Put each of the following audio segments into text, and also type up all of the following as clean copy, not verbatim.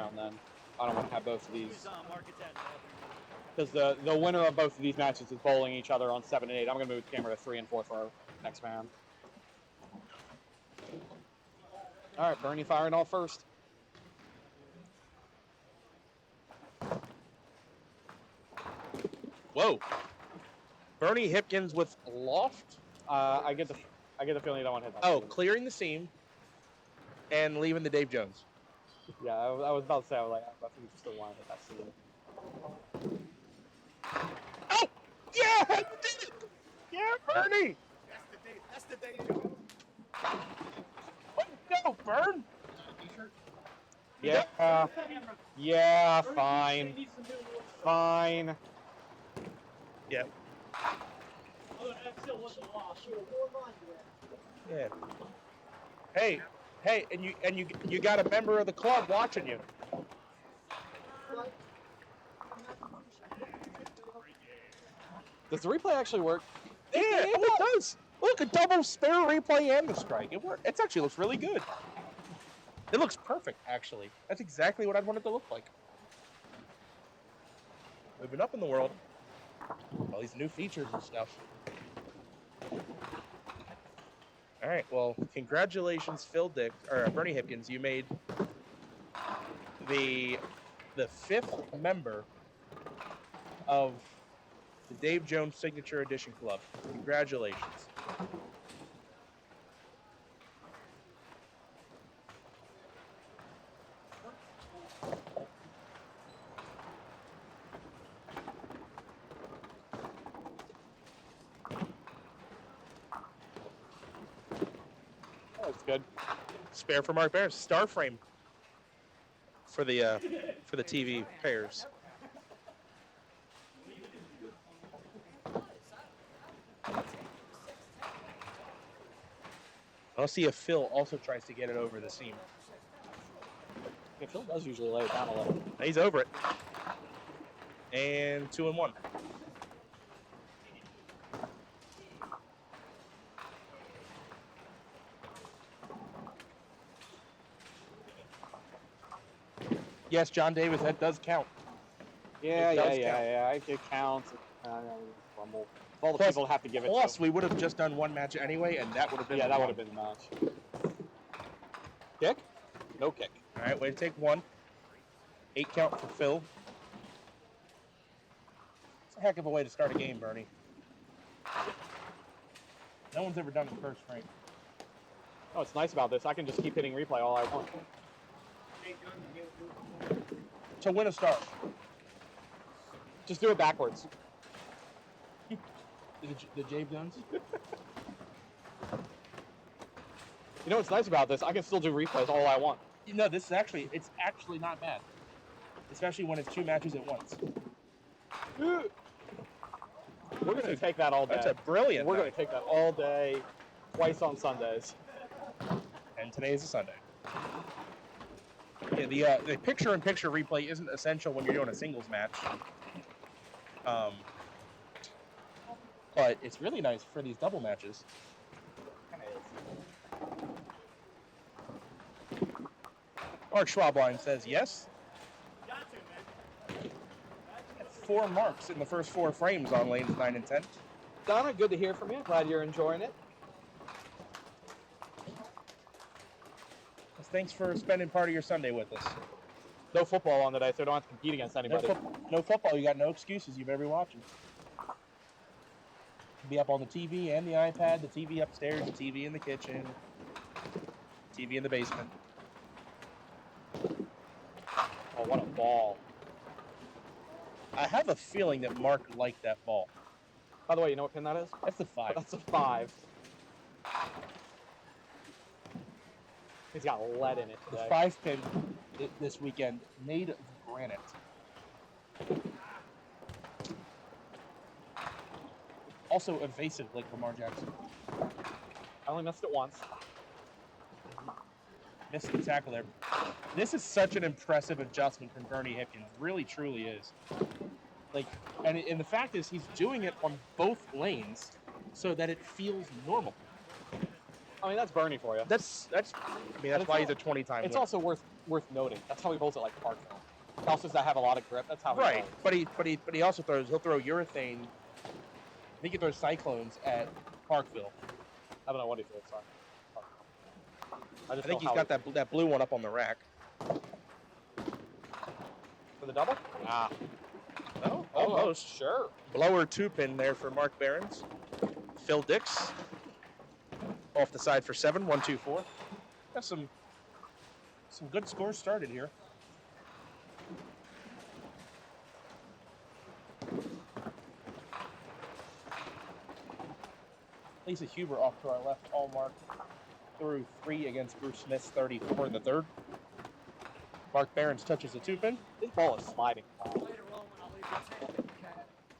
round then. I don't want to have both of these. Because the winner of both of these matches is bowling each other on 7 and 8. I'm going to move the camera to 3 and 4th row. Next man. All right, Bernie firing off first. Whoa. Bernie Hipkins with loft. I get the feeling you don't want to hit that. Oh, clearing the seam and leaving the Dave Jones. Yeah, I was about to say, I was like, I think you still want to hit that seam. Oh, yeah, you did it. Yeah, Bernie. That's the Dave Jones. Oh, no, Bern. Yeah. Yeah, fine. Fine. Yeah. Yeah. Hey, and you got a member of the club watching you. Does the replay actually work? Yeah, it does. Look, a double spare replay and the strike. It worked. It actually looks really good. It looks perfect, actually. That's exactly what I'd want it to look like. Moving up in the world. All these new features and stuff. All right, well, congratulations, Bernie Hipkins. You made the 5th member of the Dave Jones Signature Edition Club. Congratulations. That's good. Spare for Mark Berends. Star frame for the TV pairs. I'll see if Phil also tries to get it over the seam. Yeah, Phil does usually lay it down a little. He's over it. And 2 and 1. Yes, John Davis, that does count. Yeah. It counts. Rumble. All the Plus- people have to give it Plus, to. we would have just done one match anyway, and that would have been Yeah, that would have been the match. Kick? No kick. All right, way to take 1. 8 count for Phil. It's a heck of a way to start a game, Bernie. No one's ever done it first frame. Oh, what's nice about this, I can just keep hitting replay all I want. To win a star. Just do it backwards. The Dave Jones? You know what's nice about this? I can still do replays all I want. You know, it's actually not bad. Especially when it's 2 matches at once. We're going to take that all day. That's a brilliant We're night. going to take that all day, twice on Sundays. And today is a Sunday. Yeah, the picture-in-picture replay isn't essential when you're doing a singles match. But it's really nice for these double matches. Mark Schwabline says yes. 4 marks in the first 4 frames on lanes 9 and 10. Donna, good to hear from you. Glad you're enjoying it. Thanks for spending part of your Sunday with us. No football on today, so I don't have to compete against anybody. No football. You got no excuses. You better be watching. Be up on the TV and the iPad, the TV upstairs, the TV in the kitchen, TV in the basement. Oh, what a ball. I have a feeling that Mark liked that ball. By the way, you know what pin that is? That's a 5. That's a 5. He's got lead in it The today. 5 pin this weekend made of granite. Also evasive like Lamar Jackson. I only missed it once. Missed the tackle there. This is such an impressive adjustment from Bernie Hipkins. Really, truly is. And the fact is, he's doing it on both lanes so that it feels normal. I mean, that's Bernie for you. That's I mean, that's it's why he's al- a 20-time It's winner. also worth noting. That's how he bowls it like Parkville. Houses that have a lot of grip. That's how he Right, bowls. but he also throws. He'll throw urethane. I think he throws cyclones at Parkville. I don't know what he threw. Sorry. I just think know he's how got that blue one up on the rack. for the double. Ah. Oh, Oh, almost. sure. Blower 2-pin there for Mark Berends. Phil Dix off the side for 7. 1, 2, 4. Got some good scores started here. Lisa Huber off to our left, all marked through 3 against Bruce Smith's 34 in the third. Mark Berends touches the 2-pin. This ball is sliding.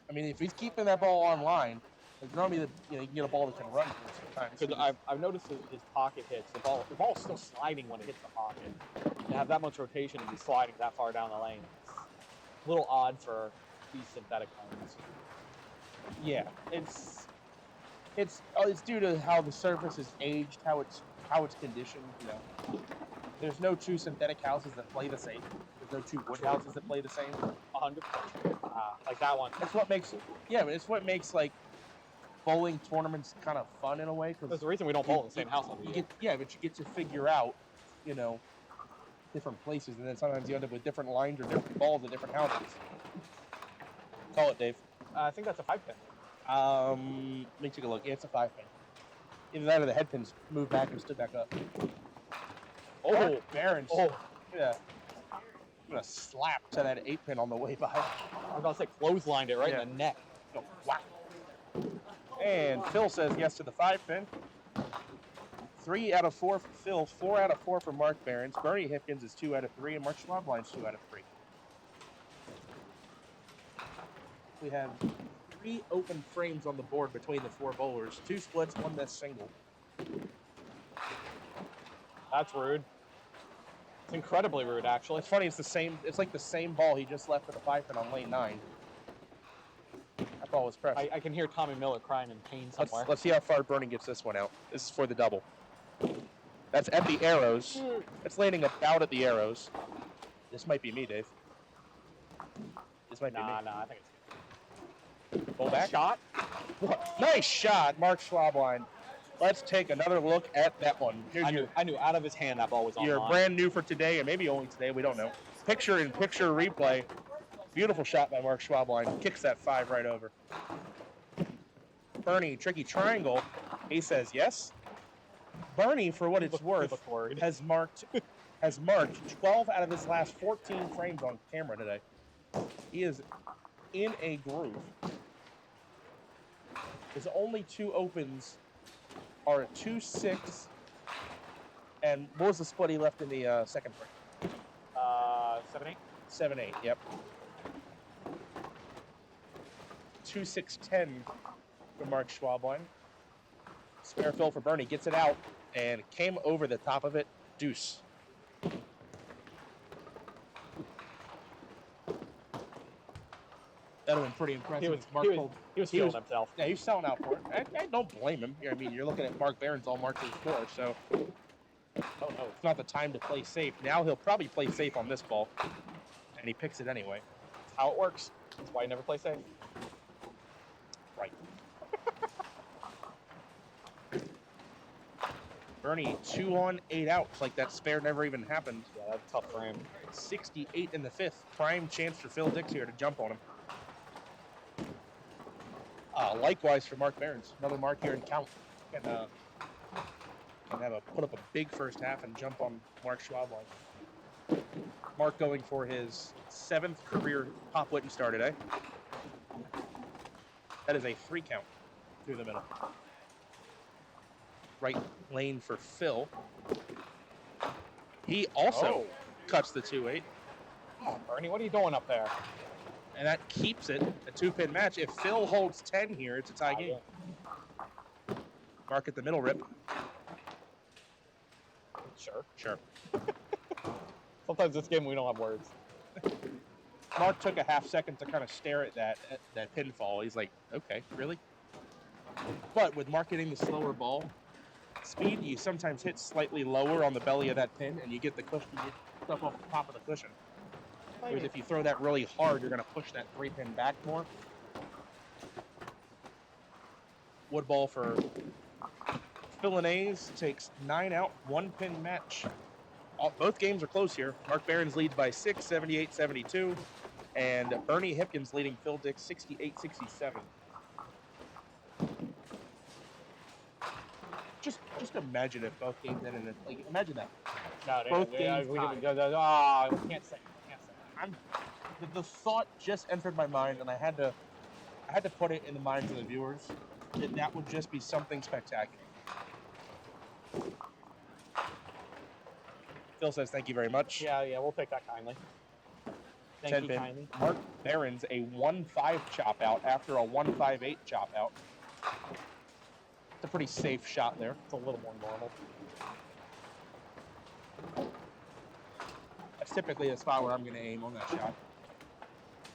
I mean, if he's keeping that ball online, like normally you can get a ball that can run for sometimes. Because I've noticed his pocket hits. The ball is still sliding when it hits the pocket. To have that much rotation and be sliding that far down the lane, it's a little odd for these synthetic lanes. Yeah, it's due to how the surface is aged, how it's conditioned. You know, there's no two synthetic houses that play the same. There's no two wood houses that play the same. 100%. Like that one. That's what makes but it's what makes like bowling tournaments kind of fun in a way. That's the reason we don't bowl in the same house every year. But you get to figure out, different places, and then sometimes you end up with different lines or different balls at different houses. Call it, Dave. I think that's a 5-pin. Let me take a look. Yeah, it's a 5-pin. Either that or the head pins moved back and stood back up. Oh, Berends. Oh, Yeah. I'm gonna slap to that 8-pin on the way by. I was about to say clotheslined it right in the neck. Go whack. And Phil says yes to the 5-pin. 3 out of 4 for Phil, 4 out of 4 for Mark Berends. Bernie Hipkins is 2 out of 3, and Mark Schwabline's 2 out of 3. We have 3 open frames on the board between the 4 bowlers. 2 splits, 1 missed single. That's rude. It's incredibly rude, actually. It's funny. It's like the same ball he just left for the 5-pin on lane 9. That ball was pressed. I can hear Tommy Miller crying in pain somewhere. Let's see how far Bernie gets this one out. This is for the double. That's at the arrows. It's landing about at the arrows. This might be me, Dave. This might be me. Nah, I think it's good. Pull back. Shot. What? Nice shot, Mark Schwabline. Let's take another look at that one. Here's I knew out of his hand that ball was on your line. brand new for today, and maybe only today. We don't know. Picture-in-picture replay. Beautiful shot by Mark Schwabline. Kicks that 5 right over. Bernie, tricky triangle. He says yes. Bernie, for what it's worth, has marked 12 out of his last 14 frames on camera today. He is in a groove. His only 2 opens are a 2-6, and what was the split he left in the second frame? 7-8. 7-8. Yep. 2-6-10 for Mark Schwabline. Spare fill for Bernie, gets it out and came over the top of it. Deuce. That would have been pretty impressive. He was feeling himself. Yeah, he was selling out for it. I don't blame him. I mean, you're looking at Mark Berends all marked to the score, so it's not the time to play safe. Now he'll probably play safe on this ball, and he picks it anyway. That's how it works. That's why you never play safe. Right. Bernie, 2 on, 8 outs. Like that spare never even happened. Yeah, that's a tough frame. 68 in the 5th. Prime chance for Phil Dix here to jump on him. Likewise for Mark Berends. Another mark here and count. Can put up a big first half and jump on Mark Schwabline. Mark going for his 7th career Pop Whitten star today. That is a 3 count through the middle. Right lane for Phil. He also cuts the 2-8. Oh, Bernie, what are you doing up there? And that keeps it a 2-pin match. If Phil holds 10 here, it's a tie game. Mark at the middle rip. Sure. Sometimes this game we don't have words. Mark took a half second to kind of stare at that pinfall. He's like, okay, really? But with Mark hitting the slower ball, speed, you sometimes hit slightly lower on the belly of that pin, and you get the cushion, you get stuff off the top of the cushion. Whereas if you throw that really hard, you're going to push that 3-pin back more. Wood ball for Phil and A's takes 9 out, 1-pin match. Both games are close here. Mark Berends leads by 6, 78-72. And Bernie Hipkins leading Phil Dick 68-67. Just imagine if both games ended. Like, imagine that. No, Both games we tied. can't say. The thought just entered my mind, and I had to put it in the minds of the viewers that would just be something spectacular. Phil says thank you very much. Yeah, we'll take that kindly. Thank 10 you pin. kindly. Mark Berends a 1-5 chop out after a 1-5-8 chop out. It's a pretty safe shot there. It's a little more normal. That's typically the spot where I'm going to aim on that shot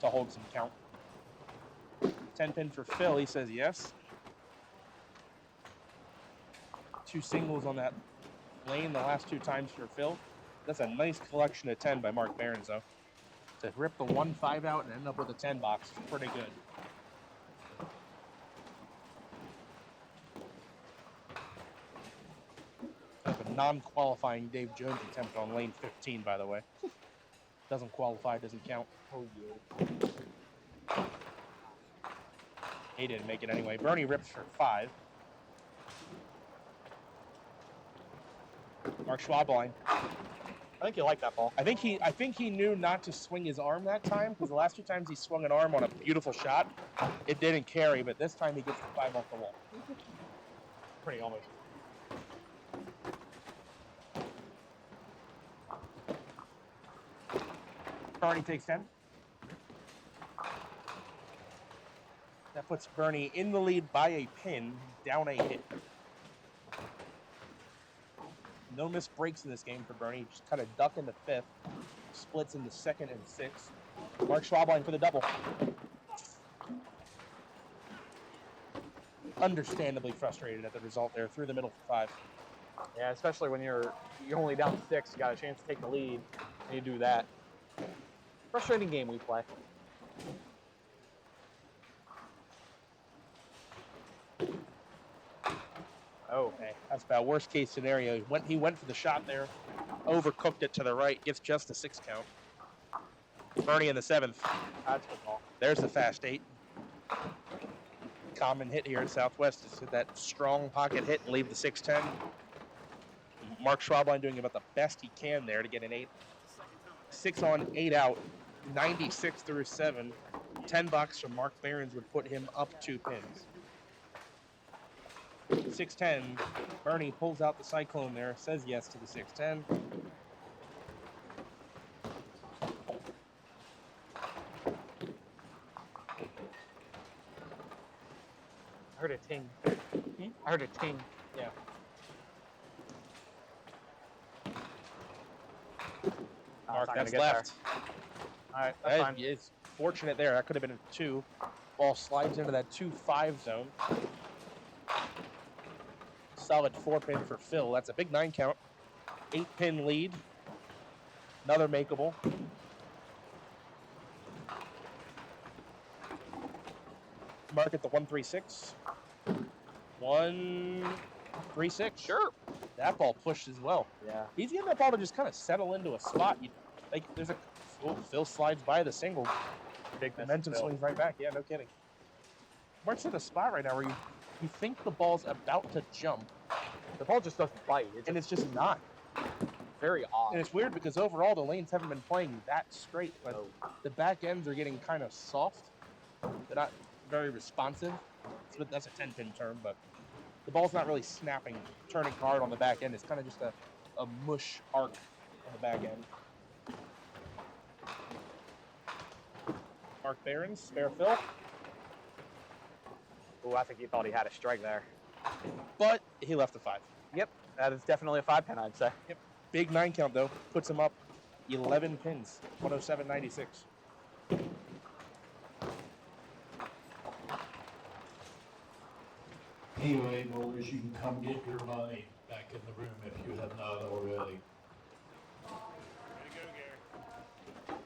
to hold some count. 10 pin for Phil. He says yes. 2 singles on that lane the last 2 times for Phil. That's a nice collection of 10 by Mark Berends, though. To rip the 1-5 out and end up with a 10 box is pretty good. That's a non-qualifying Dave Jones attempt on lane 15, by the way. Doesn't qualify, doesn't count. Oh, yeah. He didn't make it anyway. Bernie rips for 5. Mark Schwabline. I think you like that ball. I think he knew not to swing his arm that time, because the last 2 times he swung an arm on a beautiful shot, it didn't carry, but this time he gets the 5 off the wall. Pretty almost. Bernie takes 10. That puts Bernie in the lead by a pin, down a hit. No missed breaks in this game for Bernie. Just kind of duck into 5th. Splits into 2nd and 6th. Mark Schwabline for the double. Understandably frustrated at the result there. Through the middle for 5. Yeah, especially when you're only down 6, you got a chance to take the lead, and you do that. Frustrating game we play. Oh, okay. That's about worst case scenario. He went for the shot there, overcooked it to the right, gets just a 6 count. Bernie in the 7th. That's a good ball. There's the fast 8. Common hit here at Southwest is hit that strong pocket hit and leave the 6-10. Mark Schwabline doing about the best he can there to get an 8. 6 on, 8 out, 96 through 7. 10 bucks from Mark Berends would put him up 2 pins. 6-10. Bernie pulls out the Cyclone there, says yes to the 6-10. I heard a ting. I heard a ting. Yeah. Mark, that's left. All right, that's fine. It's fortunate there. That could have been a 2. Ball slides into that 2-5 zone. Solid 4-pin for Phil. That's a big 9 count. 8-pin lead. Another makeable. Mark at the 1-3-6. 1-3-6. Sure. That ball pushed as well. Yeah. He's getting that ball to just kind of settle into a spot. There's a Phil slides by the single. Big momentum swings right back. Yeah, no kidding. Mark's in a spot right now where you think the ball's about to jump. The ball just doesn't bite. It's just not. Very odd. And it's weird because overall the lanes haven't been playing that straight, but the back ends are getting kind of soft. They're not very responsive. That's a 10-pin term, but the ball's not really snapping, turning hard on the back end. It's kind of just a mush arc on the back end. Mark Berends, spare Phil. Ooh, I think he thought he had a strike there. But he left a 5. Yep, that is definitely a 5-pin, I'd say. Yep. Big 9 count, though. Puts him up 11 pins, 107.96. Anyway, Boulders, you can come get your money back in the room if you have not already. Way to go, Gary.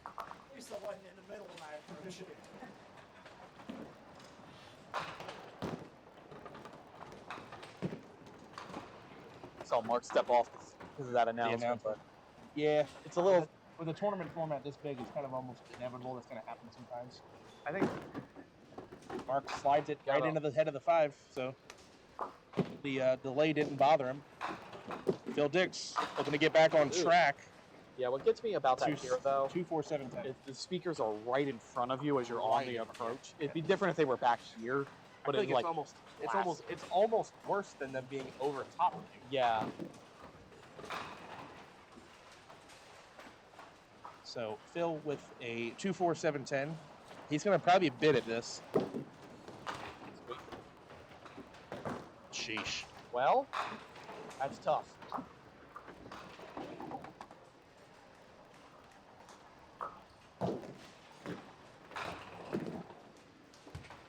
At least I wasn't in the middle of my approach. Saw Mark step off because of that announcement, announcement. but Yeah, it's a little. with a tournament format this big, it's kind of almost inevitable that's going to happen sometimes. I think Mark slides it right into the head of the 5, so the delay didn't bother him. Phil Dix looking to get back on track. Yeah, what gets me about that here, though, 2, 4, 7, 10. is the speakers are right in front of you as you're on the approach. It'd be different if they were back here, but I think it's like it's almost worse than them being over top of you. yeah. So Phil with a 2, 4, 7, 10. He's going to probably bid at this. Sheesh. Well, that's tough.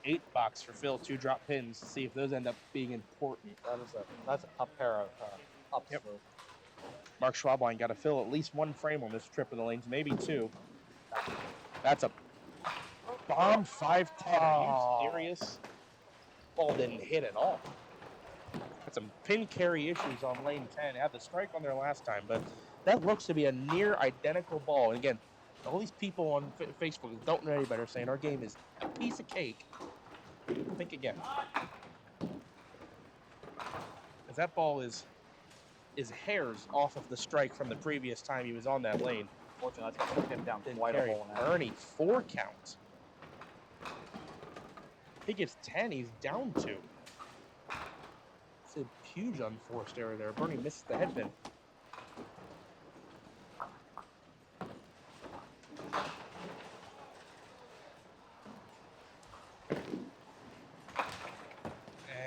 Eight box for Phil, 2 drop pins. See if those end up being important. That's a pair of ups. Yep. Mark Schwabline got to fill at least 1 frame on this trip of the lanes, maybe 2. That's a bomb 5-10. Are you serious? Ball didn't hit at all. Had some pin carry issues on lane 10. Had the strike on there last time, but that looks to be a near identical ball. And again, all these people on Facebook who don't know any better saying our game is a piece of cake. Think again. As that ball is hairs off of the strike from the previous time he was on that lane. Fortunately, that's going to put him down quite a hole now. Bernie, 4 count. He gets 10, he's down 2. It's a huge unforced error there. Bernie misses the head pin.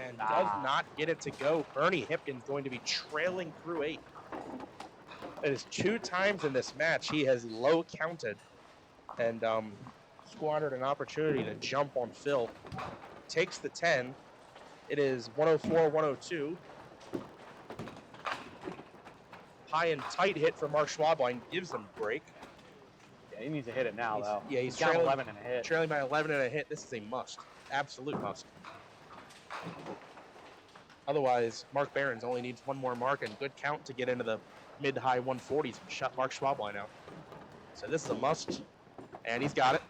And does not get it to go. Bernie Hipkins going to be trailing through 8. It is 2 times in this match he has low counted and squandered an opportunity to jump on Phil. Takes the 10. It is 104-102. High and tight hit for Mark Schwabline gives him a break. Yeah, he needs to hit it now, though. Yeah, he's down trailing 11 and a hit. Trailing by 11 and a hit. This is a must. Absolute must. Otherwise, Mark Berends only needs 1 more mark and good count to get into the mid to high 140s and shut Mark Schwabline out. So this is a must, and he's got it.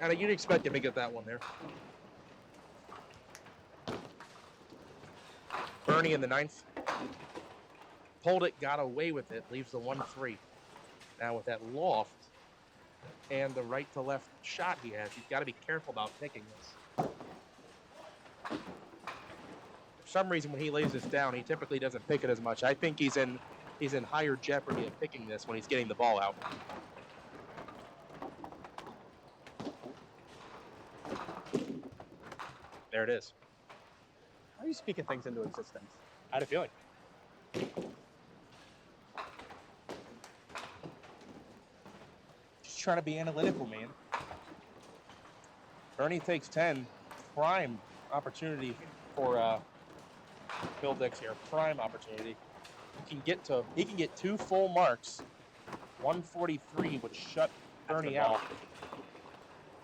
And you'd expect him to get that one there. Bernie in the 9th. Pulled it, got away with it, leaves the 1-3. Now with that loft and the right to left shot he has, he's got to be careful about picking this. For some reason, when he lays this down, he typically doesn't pick it as much. I think he's in higher jeopardy of picking this when he's getting the ball out. There it is. How are you speaking things into existence? I had a feeling. Just trying to be analytical, man. Bernie takes 10. Prime opportunity for Phil Dix here. Prime opportunity. He can get 2 full marks. 143 would shut Bernie out.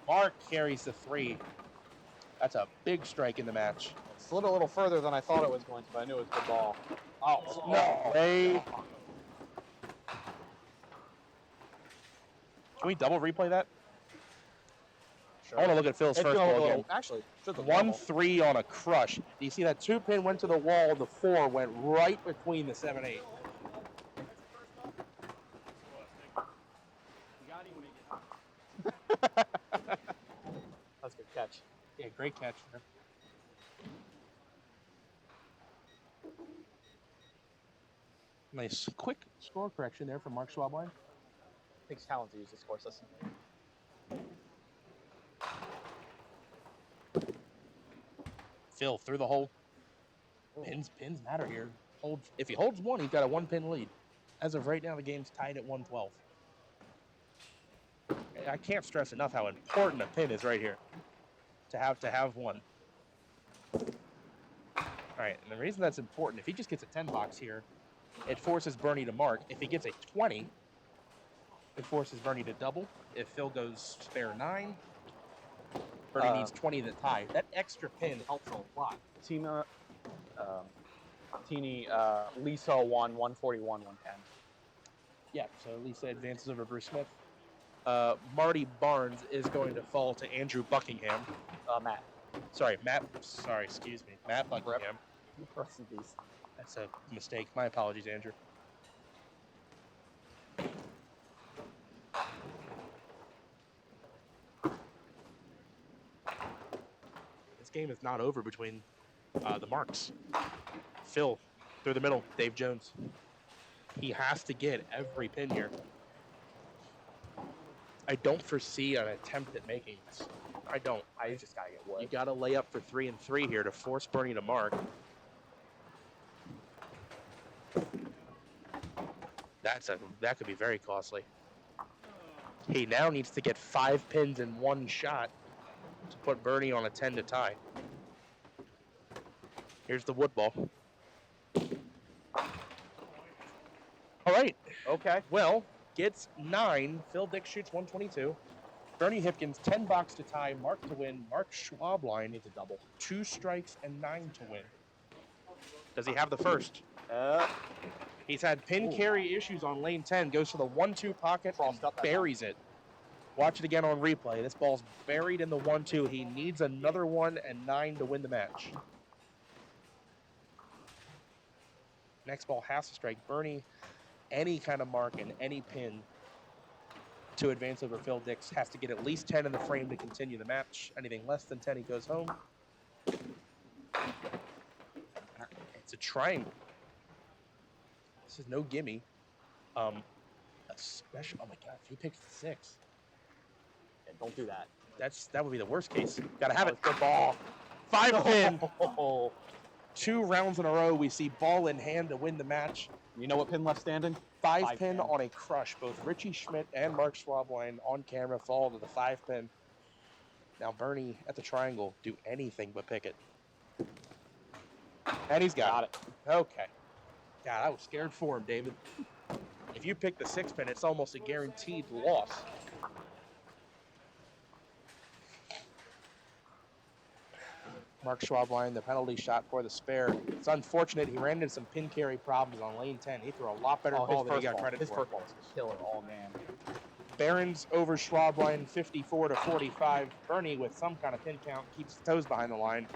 Mark carries the 3. That's a big strike in the match. It slid a little further than I thought it was going to, but I knew it was a good ball. Oh, no way. Can we double replay that? Sure. I want to look at Phil's It's first gonna ball look a again. little- Actually, should look 1-3 on a crush. Do you see that 2 pin went to the wall? The 4 went right between the 7-8. That's a good catch. Yeah, great catch there. Nice quick score correction there from Mark Schwabline. Takes talent to use this score system. Phil through the hole. Pins matter here. If he holds 1, he's got a 1-pin lead. As of right now, the game's tied at 112. I can't stress enough how important a pin is right here. To have one. All right, and the reason that's important, if he just gets a 10 box here, it forces Bernie to mark. If he gets a 20, it forces Bernie to double. If Phil goes spare 9, Bernie needs 20 to tie. That extra pin helps a lot. Lisa won 141, 110. Yeah, so Lisa advances over Bruce Smith. Marty Barnes is going to fall to Andrew Buckingham. Matt. Matt. Sorry, excuse me. Matt Buckingham. Rest in peace. That's a mistake. My apologies, Andrew. This game is not over between the marks. Phil, through the middle, Dave Jones. He has to get every pin here. I don't foresee an attempt at making this. I don't. I just gotta get Wood. You gotta lay up for 3 and 3 here to force Bernie to mark. That could be very costly. He now needs to get 5 pins in one shot to put Bernie on a 10 to tie. Here's the wood ball. All right. Okay. Well, gets 9. Phil Dick shoots 122. Bernie Hipkins, 10 box to tie. Mark to win. Mark Schwabline needs a double. 2 strikes and 9 to win. Does he have the first? He's had pin carry issues on lane 10. Goes to the 1-2 pocket and buries it. Watch it again on replay. This ball's buried in the 1-2. He needs another 1 and 9 to win the match. Next ball has to strike. Bernie, any kind of mark and any pin to advance over Phil Dix has to get at least 10 in the frame to continue the match. Anything less than 10, he goes home. It's a triangle. This is no gimme. Oh my God, if he picks the 6. Yeah, don't do that. That would be the worst case. Gotta have it. Good ball. 5 pin. 2 rounds in a row, we see ball in hand to win the match. You know what pin left standing? 5 pin on a crush. Both Richie Schmidt and Mark Schwabline on camera fall to the 5 pin. Now Bernie at the triangle, do anything but pick it. And he's got it. Okay. God, I was scared for him, David. If you pick the 6 pin, it's almost a guaranteed loss. Mark Schwabline, the penalty shot for the spare. It's unfortunate he ran into some pin carry problems on lane 10. He threw a lot better ball than he got credit for. His first ball was a killer all game. Berends over Schwabline, 54-45. Bernie, with some kind of pin count, keeps his toes behind the line.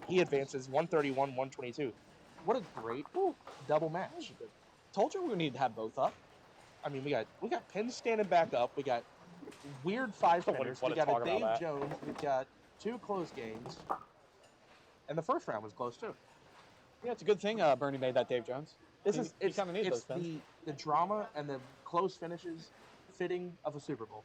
He advances 131-122. What a great double match. Told you we need to have both up. I mean, we got pins standing back up. We got weird 5 pinners. We got a Dave Jones. We've got 2 close games. And the first round was close too. Yeah, it's a good thing Bernie made that Dave Jones. It's the drama and the close finishes fitting of a Super Bowl.